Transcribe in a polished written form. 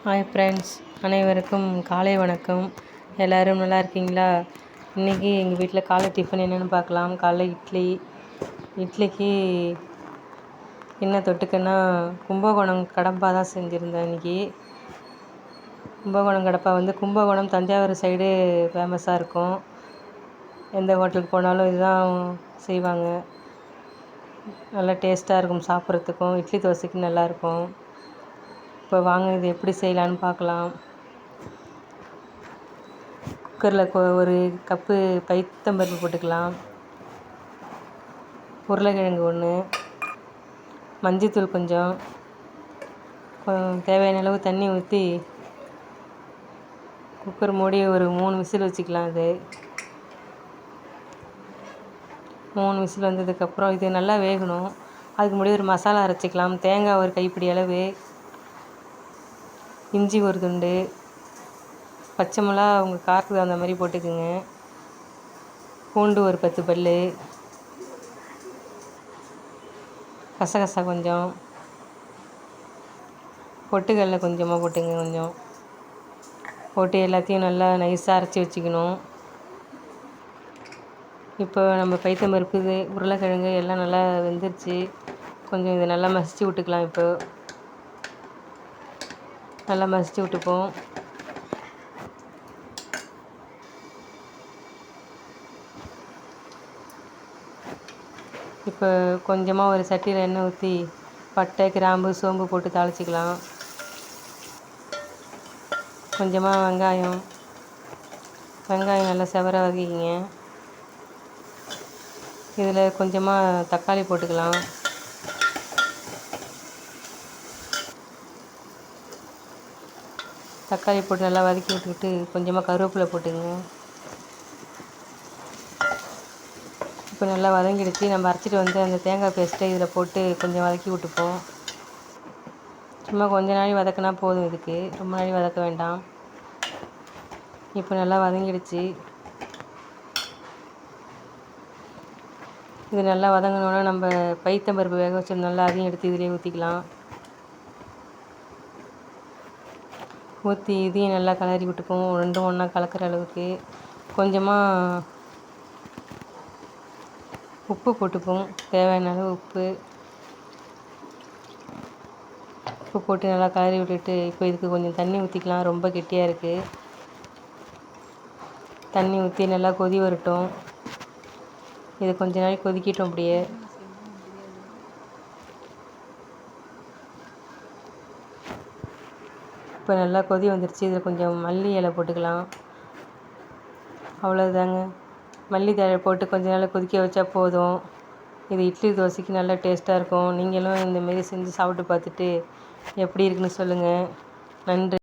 Hi friends, அனைவருக்கும் காலை வணக்கம். எல்லோரும் நல்லா இருக்கீங்களா? இன்றைக்கி எங்கள் வீட்டில் காலை டிஃபன் என்னென்னு பார்க்கலாம். காலைல இட்லிக்கு என்ன தொட்டுக்கன்னா கும்பகோணம் கடம்பா தான் செஞ்சுருந்தேன். இன்றைக்கி கும்பகோணம் கடப்பா கும்பகோணம் தஞ்சாவூர் சைடு ஃபேமஸாக இருக்கும். எந்த ஹோட்டலுக்கு போனாலும் இதுதான் செய்வாங்க. நல்லா டேஸ்ட்டாக இருக்கும், சாப்பிட்றதுக்கும் இட்லி தோசைக்கு நல்லாயிருக்கும். இப்போ வாங்க இது எப்படி செய்யலான்னு பார்க்கலாம். குக்கரில் ஒரு கப்பு பைத்தம்பருப்பு போட்டுக்கலாம். உருளைக்கிழங்கு 1, மஞ்சத்தூள் கொஞ்சம், தேவையான அளவு தண்ணி ஊற்றி குக்கர் மூடி ஒரு 3 விசில் வச்சுக்கலாம். அது 3 விசில் வந்ததுக்கப்புறம் இது நல்லா வேகணும். அதுக்கு முன்னாடி ஒரு மசாலா அரைச்சிக்கலாம். தேங்காய் ஒரு கைப்பிடி அளவு, இஞ்சி ஒரு துண்டு, பச்சை மிளகா உங்கள் காரத்துக்கு அந்த மாதிரி போட்டுக்குங்க, பூண்டு ஒரு 10 பல், கசகசா கொஞ்சம், பொட்டுக்கடலை கொஞ்சமாக போட்டுங்க. கொஞ்சம் போட்டு எல்லாத்தையும் நல்லா நைஸாக அரைச்சி வச்சுக்கணும். இப்போ நம்ம பைத்தம்பருப்பு உருளைக்கிழங்கு எல்லாம் நல்லா வெந்துருச்சு. கொஞ்சம் இதை நல்லா மசிச்சு விட்டுக்கலாம். இப்போ நல்லா மசிச்சு விட்டுப்போம். இப்போ கொஞ்சமாக ஒரு சட்டியில் எண்ணெய் ஊற்றி பட்டை, கிராம்பு, சோம்பு போட்டு தாளிச்சிக்கலாம். கொஞ்சமாக வெங்காயம் நல்லா செவர வதக்கிங்க. இதில் கொஞ்சமாக தக்காளி போட்டுக்கலாம். தக்காளி போட்டு நல்லா வதக்கி விட்டுக்கிட்டு கொஞ்சமாக கருவேப்பிலை போட்டுங்க. இப்போ நல்லா வதங்கிடுச்சு. நம்ம அரைச்சிட்டு அந்த தேங்காய் பேஸ்ட்டை இதில் போட்டு கொஞ்சம் வதக்கி விட்டுப்போம். சும்மா கொஞ்ச நாள் வதக்கினா போதும், இதுக்கு ரொம்ப நாள் வதக்க வேண்டாம். இப்போ நல்லா வதங்கிடுச்சு. இது நல்லா வதங்கினோன்னா நம்ம பைத்தம்பருப்பு வேக வச்சிருந்தோம்ல, அதையும் எடுத்து இதிலே ஊற்றிக்கலாம். ஊற்றி இதையும் நல்லா கிளறி விட்டுப்போம். ரெண்டும் ஒன்றா கலக்கிற அளவுக்கு கொஞ்சமாக உப்பு போட்டுப்போம். தேவையான அளவு உப்பு போட்டு நல்லா கிளறி விட்டுட்டு இப்போ இதுக்கு கொஞ்சம் தண்ணி ஊற்றிக்கலாம். ரொம்ப கெட்டியாக இருக்குது. தண்ணி ஊற்றி நல்லா கொதி வரட்டும். இது கொஞ்ச நாளைக்கு கொதிக்கட்டும். அப்படியே இப்போ நல்லா கொதி வந்துடுச்சு. இதில் கொஞ்சம் மல்லி இலை போட்டுக்கலாம். அவ்வளோதாங்க. மல்லி தழை போட்டு கொஞ்ச நாள் கொதிக்க வச்சா போதும். இது இட்லி தோசைக்கு நல்லா டேஸ்ட்டாக இருக்கும். நீங்களும் இந்தமாரி செஞ்சு சாப்பிட்டு பார்த்துட்டு எப்படி இருக்குன்னு சொல்லுங்கள். நன்றி.